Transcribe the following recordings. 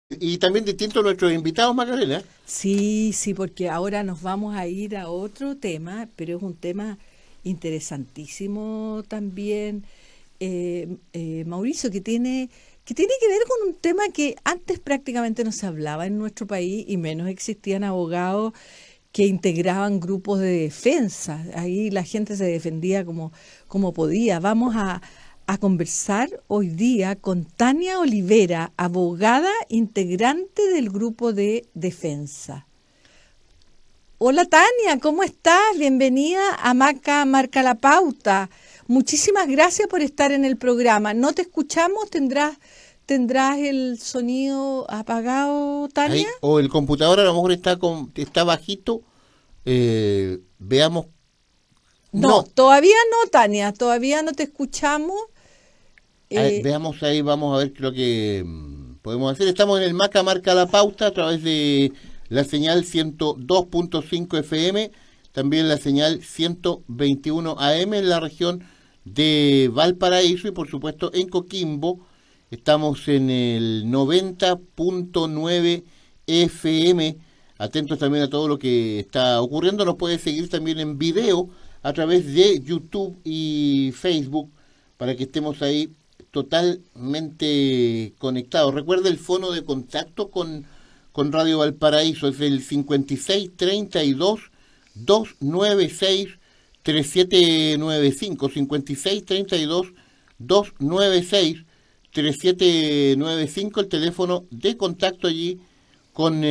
Y también distintos nuestros invitados, Macarena. Sí, sí, porque ahora nos vamos a ir a otro tema, pero es un tema interesantísimo también, Mauricio, que tiene que ver con un tema que antes prácticamente no se hablaba en nuestro país y menos existían abogados que integraban grupos de defensa. Ahí la gente se defendía como podía. Vamos a conversar hoy día con Tania Olivera, abogada integrante del grupo de defensa. Hola Tania, ¿cómo estás? Bienvenida a Maca Marca la Pauta. Muchísimas gracias por estar en el programa. ¿No te escuchamos? ¿Tendrás el sonido apagado, Tania? Ahí, o el computador a lo mejor está bajito. Veamos. No, No, todavía no, Tania, todavía no te escuchamos. Eh, veamos ahí, vamos a ver qué es lo que podemos hacer. Estamos en el Maca Marca la Pauta a través de la señal 102.5 FM, también la señal 121 AM en la región de Valparaíso y por supuesto en Coquimbo. Estamos en el 90.9 FM. Atentos también a todo lo que está ocurriendo. Nos puede seguir también en video a través de YouTube y Facebook para que estemos ahí totalmente conectados. Recuerda el fono de contacto con Radio Valparaíso, es el 5632-296-3795, 5632-296-3795, el teléfono de contacto allí con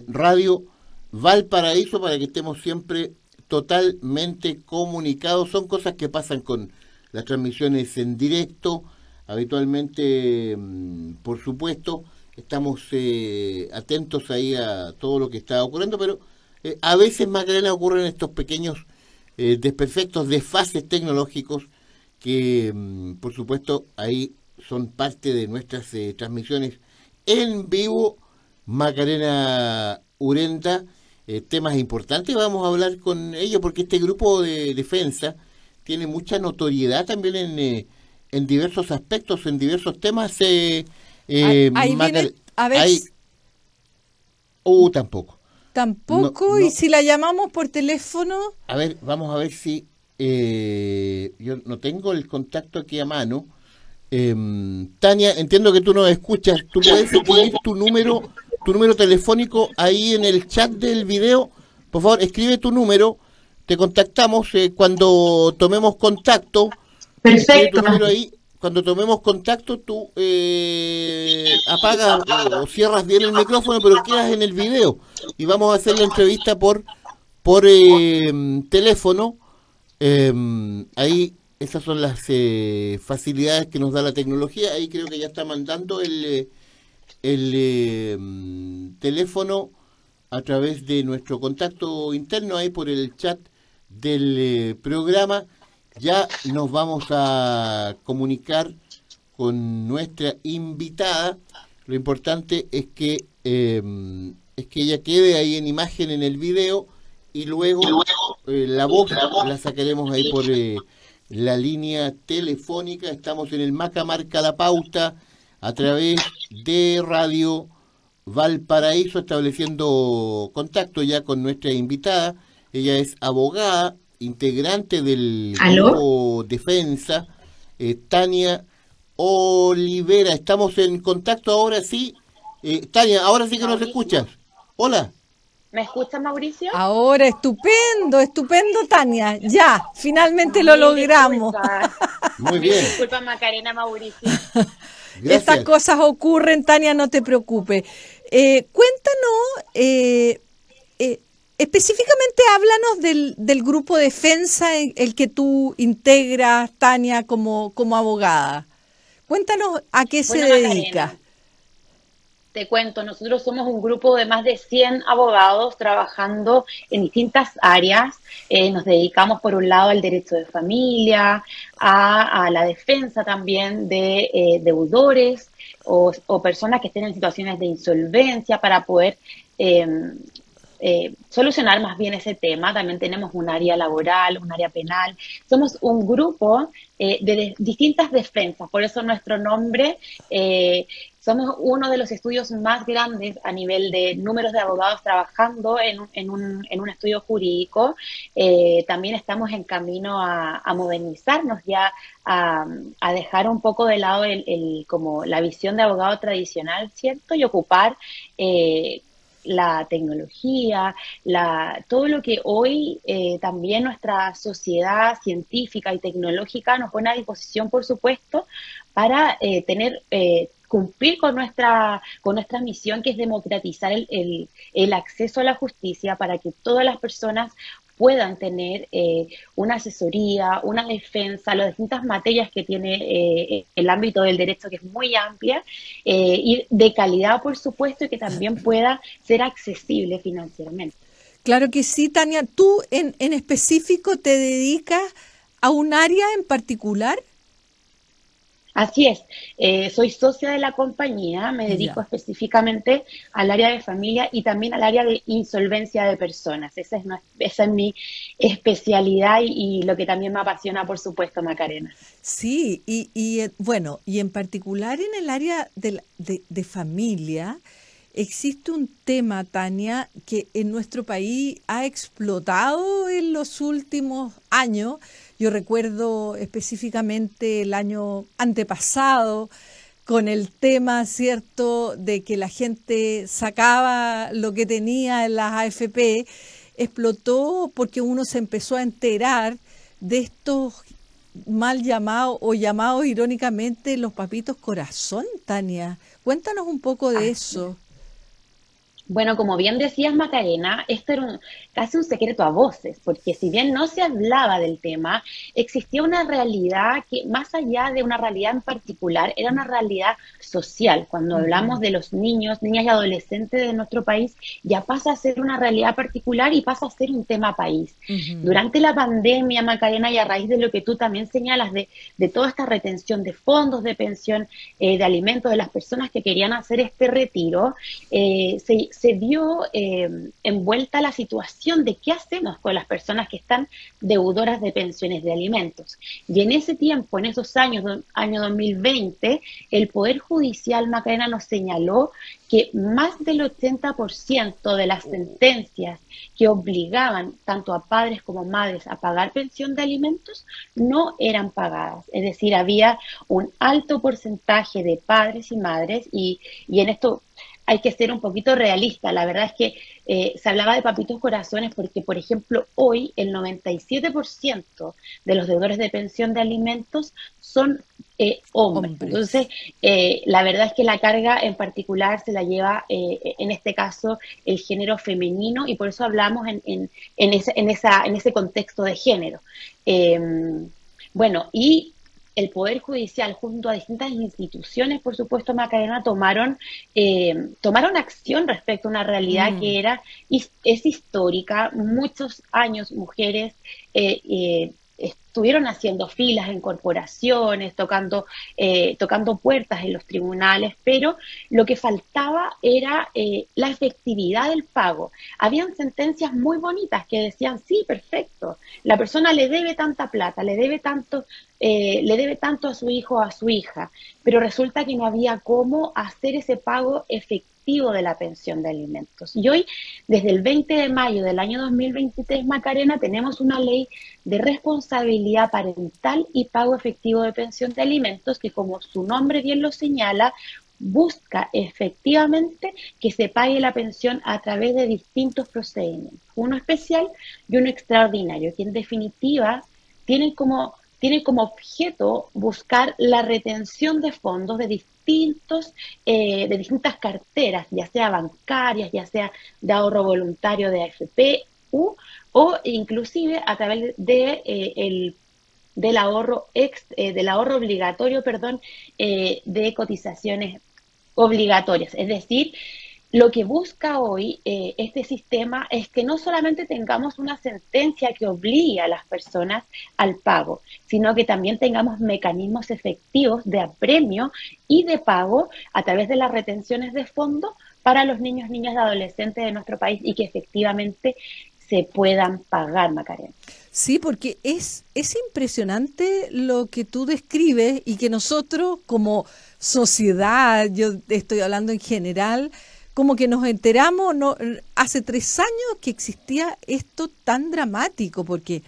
Radio Valparaíso para que estemos siempre totalmente comunicados. Son cosas que pasan con las transmisiones en directo. Habitualmente, por supuesto, estamos atentos ahí a todo lo que está ocurriendo, pero a veces, Magdalena, ocurren estos pequeños desperfectos, desfases tecnológicos que, por supuesto, ahí son parte de nuestras transmisiones en vivo. Macarena Urenda, temas importantes, vamos a hablar con ellos porque este grupo de defensa tiene mucha notoriedad también en diversos aspectos, en diversos temas. ahí viene, a ver, Hay, tampoco. No, tampoco, y no. si la llamamos por teléfono, A ver, vamos a ver si yo no tengo el contacto aquí a mano. Tania, entiendo que tú nos escuchas. ¿Tú puedes escribir tu número telefónico ahí en el chat del video? Por favor, escribe tu número. Te contactamos cuando tomemos contacto. Escribe tu Perfecto. número ahí. Cuando tomemos contacto, tú apagas o cierras bien el micrófono, pero quedas en el video. Y vamos a hacer la entrevista por teléfono. Ahí esas son las facilidades que nos da la tecnología. Ahí creo que ya está mandando el teléfono a través de nuestro contacto interno, ahí por el chat del programa. Ya nos vamos a comunicar con nuestra invitada. Lo importante es que ella quede ahí en imagen en el video y luego la voz la sacaremos ahí por la línea telefónica. Estamos en el Maca Marca la Pauta a través de Radio Valparaíso, estableciendo contacto ya con nuestra invitada. Ella es abogada, integrante del ¿Aló? grupo Defensa, Tania Olivera. Estamos en contacto ahora sí. Tania, ahora sí que nos Mauricio, escuchas. Hola. ¿me escucha Mauricio? ahora estupendo, estupendo, Tania. Ya, finalmente lo Mil logramos. disculpas. Muy Mil bien. disculpas, Macarena, Mauricio. Estas Gracias. cosas ocurren, Tania, no te preocupes. Cuéntanos, específicamente háblanos del grupo defensa en el que tú integras, Tania, como abogada. Cuéntanos a qué se Bueno, dedica. Macarena, te cuento, nosotros somos un grupo de más de 100 abogados trabajando en distintas áreas. Nos dedicamos, por un lado, al derecho de familia, a la defensa también de deudores o personas que estén en situaciones de insolvencia para poder eh, solucionar más bien ese tema. También tenemos un área laboral, un área penal. Somos un grupo de distintas defensas, por eso nuestro nombre. Somos uno de los estudios más grandes a nivel de números de abogados trabajando en un estudio jurídico. También estamos en camino a modernizarnos ya, a dejar un poco de lado como la visión de abogado tradicional, ¿cierto? Y ocupar la tecnología, todo lo que hoy también nuestra sociedad científica y tecnológica nos pone a disposición, por supuesto, para cumplir con nuestra misión, que es democratizar el acceso a la justicia para que todas las personas puedan tener una asesoría, una defensa, las distintas materias que tiene el ámbito del derecho, que es muy amplia, y de calidad, por supuesto, y que también pueda ser accesible financieramente. Claro que sí, Tania. ¿Tú en específico te dedicas a un área en particular? Así es, soy socia de la compañía, me dedico específicamente al área de familia y también al área de insolvencia de personas. Esa es mi especialidad y lo que también me apasiona, por supuesto, Macarena. Sí, bueno, y en particular en el área de familia, existe un tema, Tania, que en nuestro país ha explotado en los últimos años. Yo recuerdo específicamente el año antepasado con el tema, ¿cierto?, de que la gente sacaba lo que tenía en las AFP. Explotó porque uno se empezó a enterar de estos mal llamados o llamados irónicamente los papitos corazón, Tania. Cuéntanos un poco de eso. Bueno, como bien decías, Macarena, esto era casi un secreto a voces, porque si bien no se hablaba del tema, existía una realidad que, más allá de una realidad en particular, era una realidad social. Cuando hablamos de los niños, niñas y adolescentes de nuestro país, ya pasa a ser una realidad particular y pasa a ser un tema país. Durante la pandemia, Macarena, y a raíz de lo que tú también señalas, de toda esta retención de fondos de pensión, de alimentos de las personas que querían hacer este retiro, se vio envuelta la situación de qué hacemos con las personas que están deudoras de pensiones de alimentos. Y en ese tiempo, en esos años, año 2020, el Poder Judicial, Macarena, nos señaló que más del 80% de las sentencias que obligaban tanto a padres como madres a pagar pensión de alimentos no eran pagadas. Es decir, había un alto porcentaje de padres y madres, y en esto hay que ser un poquito realista. La verdad es que se hablaba de papitos corazones porque, por ejemplo, hoy el 97% de los deudores de pensión de alimentos son hombres. Entonces, la verdad es que la carga en particular se la lleva, en este caso, el género femenino, y por eso hablamos en ese contexto de género. Bueno, y el Poder Judicial, junto a distintas instituciones, por supuesto, Macarena, tomaron acción respecto a una realidad que es histórica. Muchos años mujeres estuvieron haciendo filas en corporaciones, tocando puertas en los tribunales, pero lo que faltaba era la efectividad del pago. Habían sentencias muy bonitas que decían, sí, perfecto, la persona le debe tanta plata, le debe tanto a su hijo o a su hija, pero resulta que no había cómo hacer ese pago efectivo de la pensión de alimentos. Y hoy, desde el 20 de mayo del año 2023, Macarena, tenemos una ley de responsabilidad parental y pago efectivo de pensión de alimentos que, como su nombre bien lo señala, busca efectivamente que se pague la pensión a través de distintos procedimientos, uno especial y uno extraordinario, que en definitiva tiene como objeto buscar la retención de fondos de distintas carteras, ya sea bancarias, ya sea de ahorro voluntario de AFP, o inclusive a través del ahorro obligatorio, de cotizaciones obligatorias. Es decir, lo que busca hoy este sistema es que no solamente tengamos una sentencia que obligue a las personas al pago, sino que también tengamos mecanismos efectivos de apremio y de pago a través de las retenciones de fondos para los niños, niñas y adolescentes de nuestro país y que efectivamente se puedan pagar, Macarena. Sí, porque es impresionante lo que tú describes y que nosotros como sociedad, yo estoy hablando en general, como que nos enteramos hace 3 años que existía esto tan dramático, porque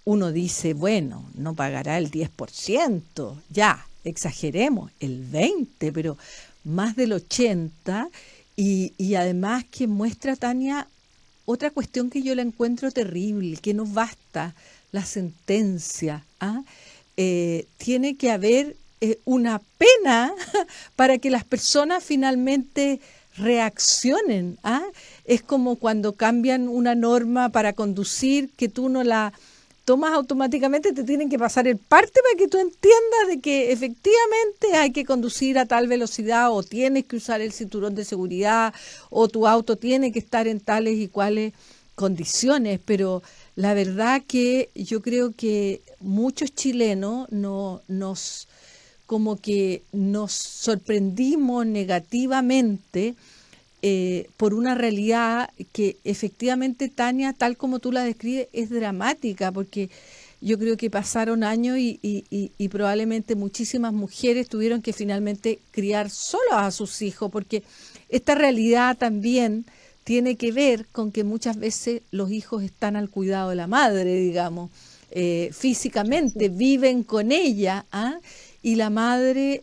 uno dice, bueno, no pagará el 10%, ya, exageremos, el 20%, pero más del 80%, y además que muestra, Tania, otra cuestión que yo la encuentro terrible, que no basta la sentencia, tiene que haber una pena para que las personas finalmente reaccionen. Es como cuando cambian una norma para conducir, que tú no la tomas automáticamente, te tienen que pasar el parte para que tú entiendas de que efectivamente hay que conducir a tal velocidad, o tienes que usar el cinturón de seguridad, o tu auto tiene que estar en tales y cuales condiciones. Pero la verdad que yo creo que muchos chilenos como que nos sorprendimos negativamente por una realidad que efectivamente, Tania, tal como tú la describes, es dramática, porque yo creo que pasaron años y probablemente muchísimas mujeres tuvieron que finalmente criar solas a sus hijos, porque esta realidad también tiene que ver con que muchas veces los hijos están al cuidado de la madre, digamos, físicamente, viven con ella, y la madre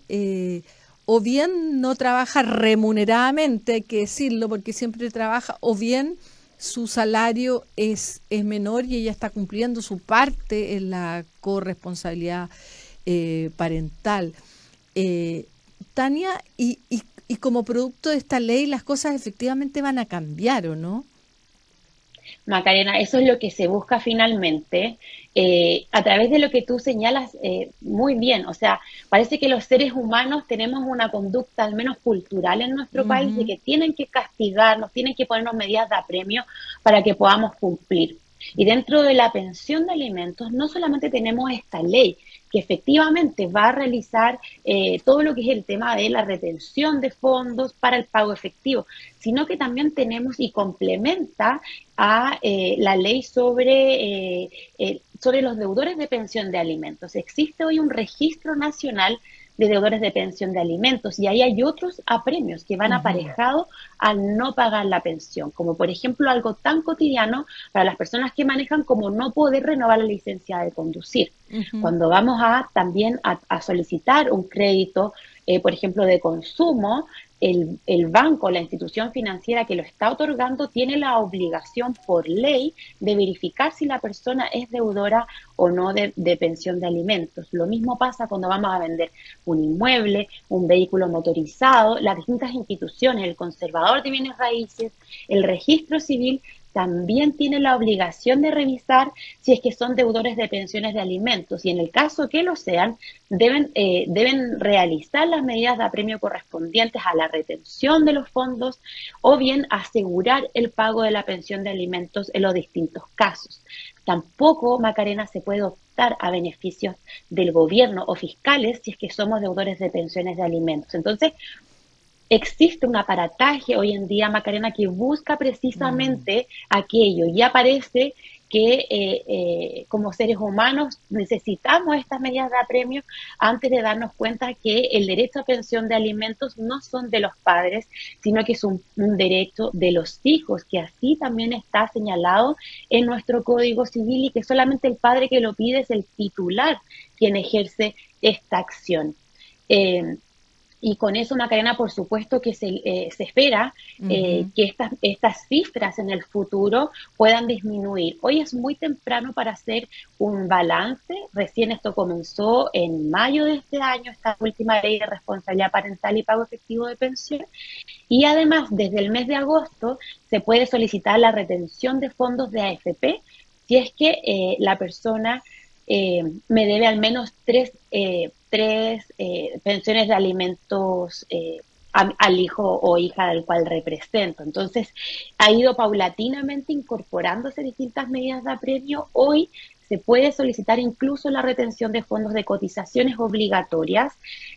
o bien no trabaja remuneradamente, hay que decirlo, porque siempre trabaja, o bien su salario es menor y ella está cumpliendo su parte en la corresponsabilidad parental. Tania, y como producto de esta ley, las cosas efectivamente van a cambiar, ¿o no? Macarena, eso es lo que se busca finalmente, a través de lo que tú señalas muy bien. O sea, parece que los seres humanos tenemos una conducta, al menos cultural en nuestro país, de que tienen que castigarnos, tienen que ponernos medidas de apremio para que podamos cumplir. Y dentro de la pensión de alimentos no solamente tenemos esta ley, que efectivamente va a realizar todo lo que es el tema de la retención de fondos para el pago efectivo, sino que también tenemos y complementa a la ley sobre los deudores de pensión de alimentos. Existe hoy un registro nacional de deudores de pensión de alimentos, y ahí hay otros apremios que van aparejados al no pagar la pensión, como por ejemplo algo tan cotidiano para las personas que manejan como no poder renovar la licencia de conducir. Cuando vamos también a solicitar un crédito, por ejemplo, de consumo, el banco, la institución financiera que lo está otorgando, tiene la obligación por ley de verificar si la persona es deudora o no de pensión de alimentos. Lo mismo pasa cuando vamos a vender un inmueble, un vehículo motorizado. Las distintas instituciones, el conservador de bienes raíces, el registro civil, también tiene la obligación de revisar si es que son deudores de pensiones de alimentos, y en el caso que lo sean, deben realizar las medidas de apremio correspondientes a la retención de los fondos, o bien asegurar el pago de la pensión de alimentos en los distintos casos. Tampoco, Macarena, se puede optar a beneficios del gobierno o fiscales si es que somos deudores de pensiones de alimentos. Entonces, existe un aparataje hoy en día, Macarena, que busca precisamente aquello, y aparece que como seres humanos necesitamos estas medidas de apremio antes de darnos cuenta que el derecho a pensión de alimentos no son de los padres, sino que es un derecho de los hijos, que así también está señalado en nuestro Código Civil, y que solamente el padre que lo pide es el titular quien ejerce esta acción. Y con eso, Macarena, por supuesto que se espera que estas cifras en el futuro puedan disminuir. Hoy es muy temprano para hacer un balance. Recién esto comenzó en mayo de este año, esta última ley de responsabilidad parental y pago efectivo de pensión. Y además, desde el mes de agosto se puede solicitar la retención de fondos de AFP si es que la persona me debe al menos tres pensiones de alimentos al hijo o hija del cual represento. Entonces, ha ido paulatinamente incorporándose distintas medidas de apremio. Hoy se puede solicitar incluso la retención de fondos de cotizaciones obligatorias,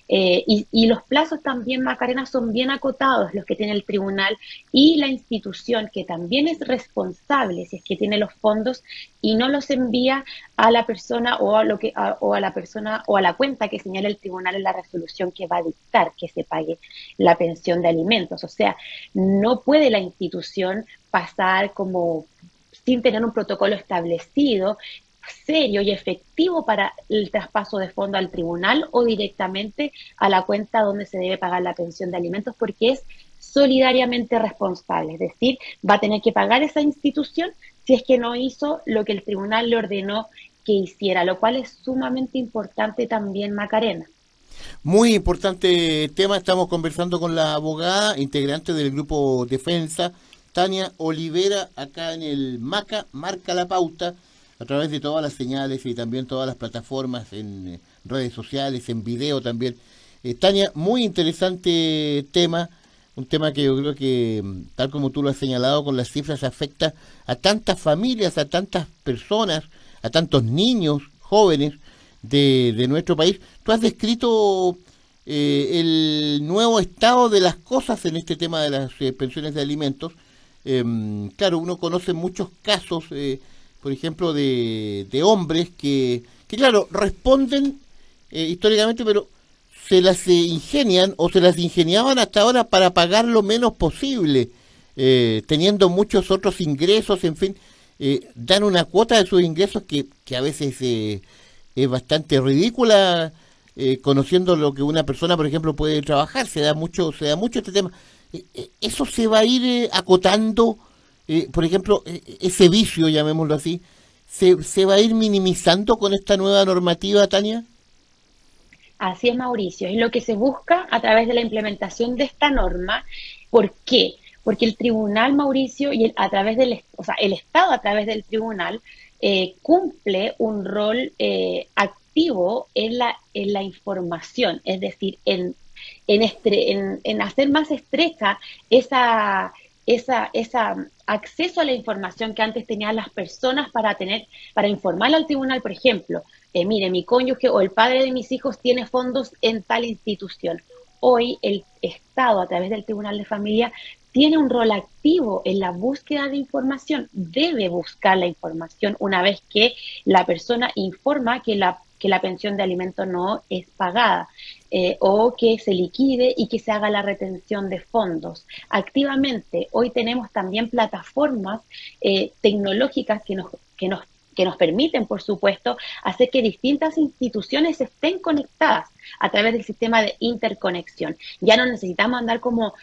y los plazos también, Macarena, son bien acotados los que tiene el tribunal y la institución, que también es responsable si es que tiene los fondos y no los envía a la persona o a la persona o a la cuenta que señala el tribunal en la resolución que va a dictar que se pague la pensión de alimentos. O sea, no puede la institución pasar como sin tener un protocolo establecido, serio y efectivo para el traspaso de fondo al tribunal o directamente a la cuenta donde se debe pagar la pensión de alimentos, porque es solidariamente responsable, es decir, va a tener que pagar esa institución si es que no hizo lo que el tribunal le ordenó que hiciera, lo cual es sumamente importante también, Macarena. Muy importante tema. Estamos conversando con la abogada integrante del grupo Defensa, Tania Olivera, acá en el MACA, Marca la Pauta, a través de todas las señales y también todas las plataformas, en redes sociales, en video también. Tania, muy interesante tema, un tema que yo creo que, tal como tú lo has señalado con las cifras, afecta a tantas familias, a tantas personas, a tantos niños, jóvenes de nuestro país. Tú has descrito el nuevo estado de las cosas en este tema de las pensiones de alimentos. Claro, uno conoce muchos casos, por ejemplo, de hombres que claro, responden históricamente, pero se las ingenian o se las ingeniaban hasta ahora para pagar lo menos posible, teniendo muchos otros ingresos, en fin, dan una cuota de sus ingresos que a veces es bastante ridícula, conociendo lo que una persona, por ejemplo, puede trabajar. Se da mucho este tema. Eso se va a ir acotando, por ejemplo, ese vicio, llamémoslo así, se va a ir minimizando con esta nueva normativa, Tania. Así es, Mauricio, es lo que se busca a través de la implementación de esta norma. ¿Por qué? Porque el tribunal, Mauricio, y a través o sea, el Estado a través del tribunal cumple un rol activo en la información, es decir, en hacer más estrecha esa acceso a la información que antes tenían las personas para informar al tribunal, por ejemplo, mire, mi cónyuge o el padre de mis hijos tiene fondos en tal institución. Hoy el Estado, a través del Tribunal de Familia, tiene un rol activo en la búsqueda de información. Debe buscar la información una vez que la persona informa que la pensión de alimentos no es pagada, o que se liquide y que se haga la retención de fondos. Activamente, hoy tenemos también plataformas tecnológicas que nos permiten, por supuesto, hacer que distintas instituciones estén conectadas a través del sistema de interconexión. Ya no necesitamos andar como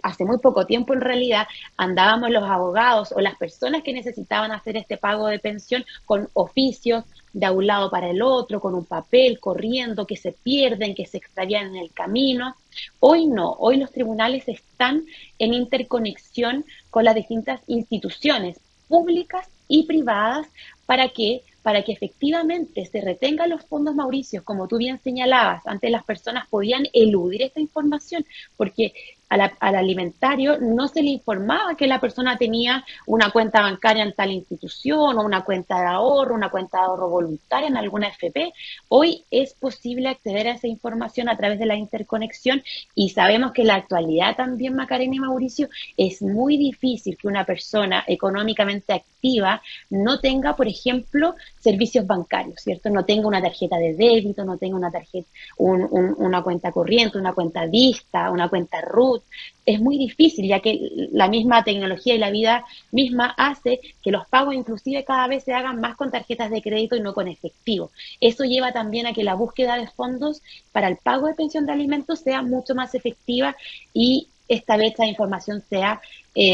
hace muy poco tiempo, en realidad, andábamos los abogados o las personas que necesitaban hacer este pago de pensión con oficios de un lado para el otro, con un papel, corriendo, que se pierden, que se extravían en el camino. Hoy no, hoy los tribunales están en interconexión con las distintas instituciones públicas y privadas. ¿Para qué? Para que efectivamente se retengan los fondos, Mauricio, como tú bien señalabas. Antes las personas podían eludir esta información porque al alimentario no se le informaba que la persona tenía una cuenta bancaria en tal institución o una cuenta de ahorro voluntaria en alguna FP. Hoy es posible acceder a esa información a través de la interconexión, y sabemos que en la actualidad también, Macarena y Mauricio, es muy difícil que una persona económicamente activa no tenga, por ejemplo, servicios bancarios, ¿cierto? No tenga una tarjeta de débito, no tenga una tarjeta, una cuenta corriente, una cuenta Vista, una cuenta RUT. Es muy difícil, ya que la misma tecnología y la vida misma hace que los pagos inclusive cada vez se hagan más con tarjetas de crédito y no con efectivo. Eso lleva también a que la búsqueda de fondos para el pago de pensión de alimentos sea mucho más efectiva y esta vez la información sea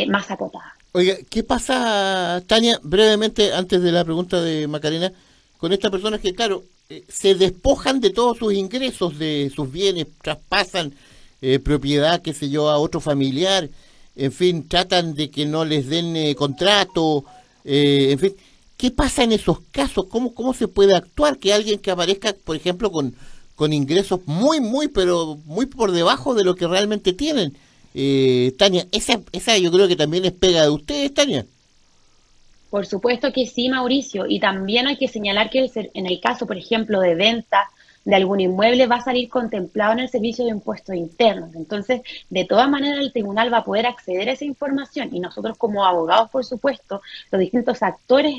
más acotada. Oiga, ¿qué pasa, Tania, brevemente, antes de la pregunta de Macarena, con estas personas que, claro, se despojan de todos sus ingresos, de sus bienes, traspasan propiedad, qué sé yo, a otro familiar, en fin, tratan de que no les den contrato, en fin? ¿Qué pasa en esos casos? ¿Cómo se puede actuar? Que alguien que aparezca, por ejemplo, con ingresos pero muy por debajo de lo que realmente tienen. Tania, esa yo creo que también es pega de ustedes, Tania. Por supuesto que sí, Mauricio, y también hay que señalar que en el caso, por ejemplo, de venta de algún inmueble va a salir contemplado en el servicio de impuestos internos. Entonces, de todas maneras, el tribunal va a poder acceder a esa información y nosotros como abogados, por supuesto, los distintos actores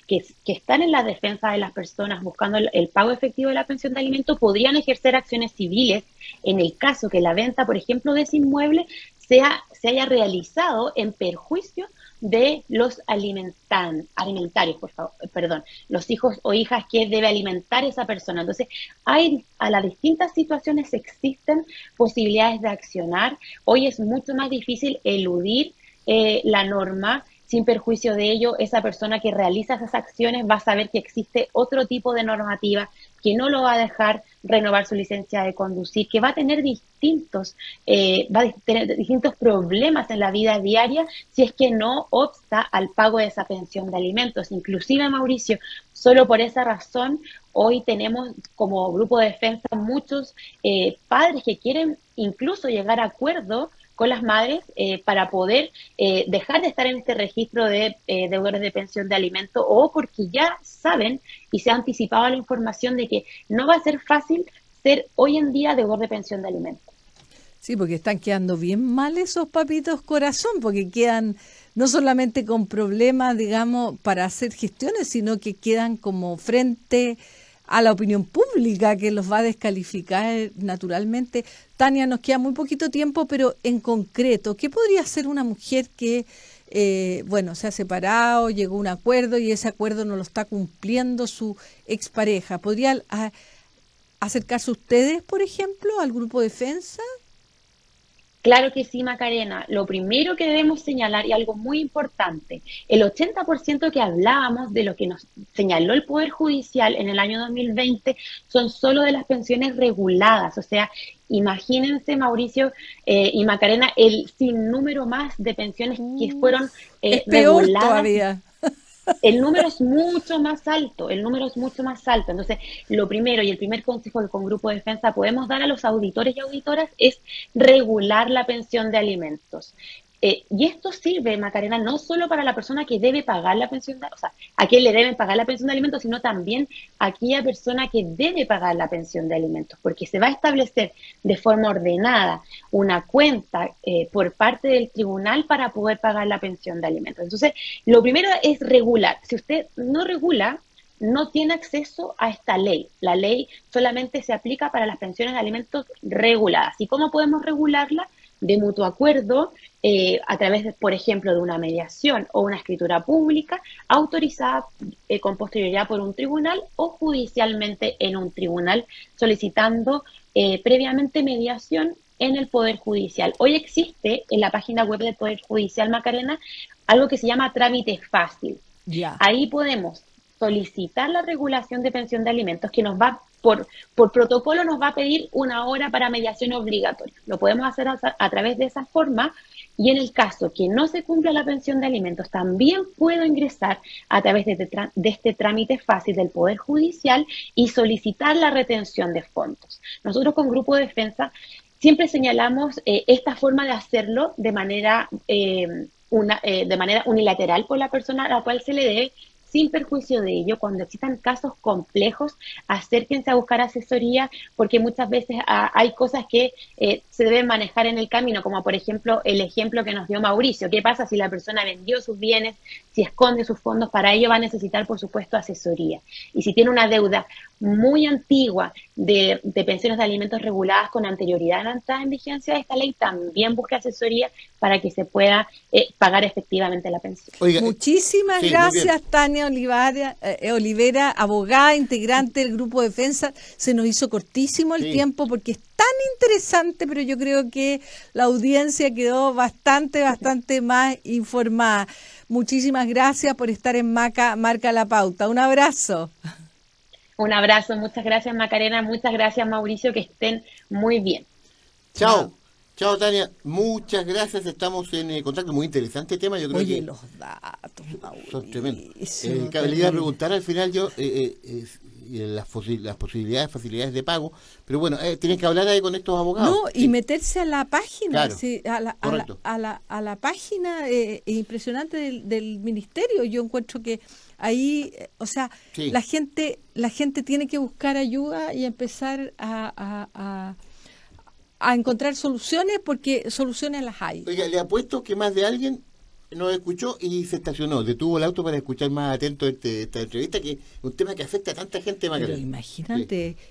que están en la defensa de las personas buscando el pago efectivo de la pensión de alimentos podrían ejercer acciones civiles en el caso que la venta, por ejemplo, de ese inmueble se haya realizado en perjuicio de los alimentarios, por favor, perdón, los hijos o hijas que debe alimentar esa persona. Entonces, a las distintas situaciones existen posibilidades de accionar. Hoy es mucho más difícil eludir la norma. Sin perjuicio de ello, esa persona que realiza esas acciones va a saber que existe otro tipo de normativa que no lo va a dejar renovar su licencia de conducir, que va a tener distintos problemas en la vida diaria si es que no obsta al pago de esa pensión de alimentos. Inclusive, Mauricio, solo por esa razón, hoy tenemos como grupo de defensa muchos padres que quieren incluso llegar a acuerdo con las madres para poder dejar de estar en este registro de deudores de pensión de alimentos, o porque ya saben y se ha anticipado la información de que no va a ser fácil ser hoy en día deudor de pensión de alimentos. Sí, porque están quedando bien mal esos papitos corazón, porque quedan no solamente con problemas, digamos, para hacer gestiones, sino que quedan como frente a la opinión pública que los va a descalificar naturalmente. Tania, nos queda muy poquito tiempo, pero en concreto, ¿qué podría hacer una mujer que, se ha separado, llegó a un acuerdo y ese acuerdo no lo está cumpliendo su expareja? ¿Podría acercarse ustedes, por ejemplo, al grupo defensa? Claro que sí, Macarena. Lo primero que debemos señalar, y algo muy importante, el 80% que hablábamos de lo que nos señaló el Poder Judicial en el año 2020 son solo de las pensiones reguladas. O sea, imagínense, Mauricio y Macarena, el sinnúmero más de pensiones que fueron es peor reguladas. Todavía. El número es mucho más alto, Entonces, lo primero y el primer consejo que con Grupo de Defensa podemos dar a los auditores y auditoras es regular la pensión de alimentos. Y esto sirve, Macarena, no solo para la persona que debe pagar la pensión, a quien le deben pagar la pensión de alimentos, sino también a aquella persona que debe pagar la pensión de alimentos, porque se va a establecer de forma ordenada una cuenta por parte del tribunal para poder pagar la pensión de alimentos. Entonces, lo primero es regular. Si usted no regula, no tiene acceso a esta ley. La ley solamente se aplica para las pensiones de alimentos reguladas. ¿Y cómo podemos regularla? De mutuo acuerdo, a través, por ejemplo, de una mediación o una escritura pública autorizada con posterioridad por un tribunal o judicialmente en un tribunal, solicitando previamente mediación en el Poder Judicial. Hoy existe en la página web del Poder Judicial, Macarena, algo que se llama trámite fácil. Yeah. Ahí podemos solicitar la regulación de pensión de alimentos, que nos va por protocolo nos va a pedir 1 hora para mediación obligatoria. Lo podemos hacer a través de esa forma, y en el caso que no se cumpla la pensión de alimentos, también puedo ingresar a través de este trámite fácil del Poder Judicial y solicitar la retención de fondos. Nosotros con Grupo de Defensa siempre señalamos esta forma de hacerlo de manera unilateral por la persona a la cual se le debe, sin perjuicio de ello. Cuando existan casos complejos, acérquense a buscar asesoría, porque muchas veces hay cosas que se deben manejar en el camino, como por ejemplo el ejemplo que nos dio Mauricio. ¿Qué pasa si la persona vendió sus bienes, si esconde sus fondos? Para ello va a necesitar, por supuesto, asesoría. Y si tiene una deuda muy antigua de pensiones de alimentos reguladas con anterioridad a la entrada en vigencia de esta ley, también busque asesoría para que se pueda pagar efectivamente la pensión. Oiga, muchísimas gracias, Tania Olivera, abogada, integrante del Grupo Defensa. Se nos hizo cortísimo el tiempo porque es tan interesante, pero yo creo que la audiencia quedó bastante más informada. Muchísimas gracias por estar en Marca la Pauta. Un abrazo. Un abrazo, muchas gracias, Macarena, muchas gracias, Mauricio, que estén muy bien. Chao. Chao, Tania. Muchas gracias. Estamos en contacto. Muy interesante tema. Yo creo que los datos, son tremendos. Le iba a preguntar al final yo, las posibilidades, facilidades de pago, pero bueno, tienes que hablar ahí con estos abogados. No, y meterse a la página, Claro, sí, a la página impresionante del ministerio. Yo encuentro que ahí, o sea, Sí. la gente tiene que buscar ayuda y empezar a encontrar soluciones, porque soluciones las hay. Oiga, le apuesto que más de alguien nos escuchó y se estacionó, detuvo el auto para escuchar más atento esta entrevista, que es un tema que afecta a tanta gente, Pero Macarena.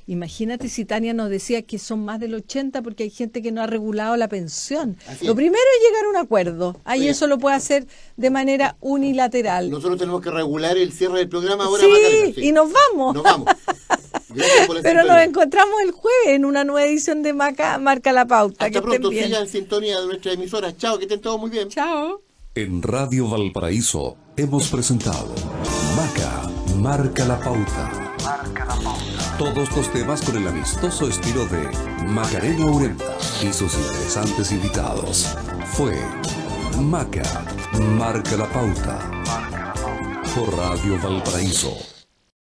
imagínate si Tania nos decía que son más del 80 porque hay gente que no ha regulado la pensión. Así Lo es. primero es llegar a un acuerdo. Ahí Oiga. eso lo puede hacer de manera unilateral. Nosotros tenemos que regular el cierre del programa ahora, Sí, Macarena. y nos vamos. Nos vamos. Gracias por la Pero nos sintonía. encontramos el jueves en una nueva edición de Marca la Pauta. Hasta Que estén pronto, bien. sigan en sintonía de nuestra emisora. Chao, que estén todos muy bien. Chao. En Radio Valparaíso hemos presentado Maca, Marca la Pauta. Todos los temas con el amistoso estilo de Macarena Ureta y sus interesantes invitados. Fue Maca, Marca la Pauta. Por Radio Valparaíso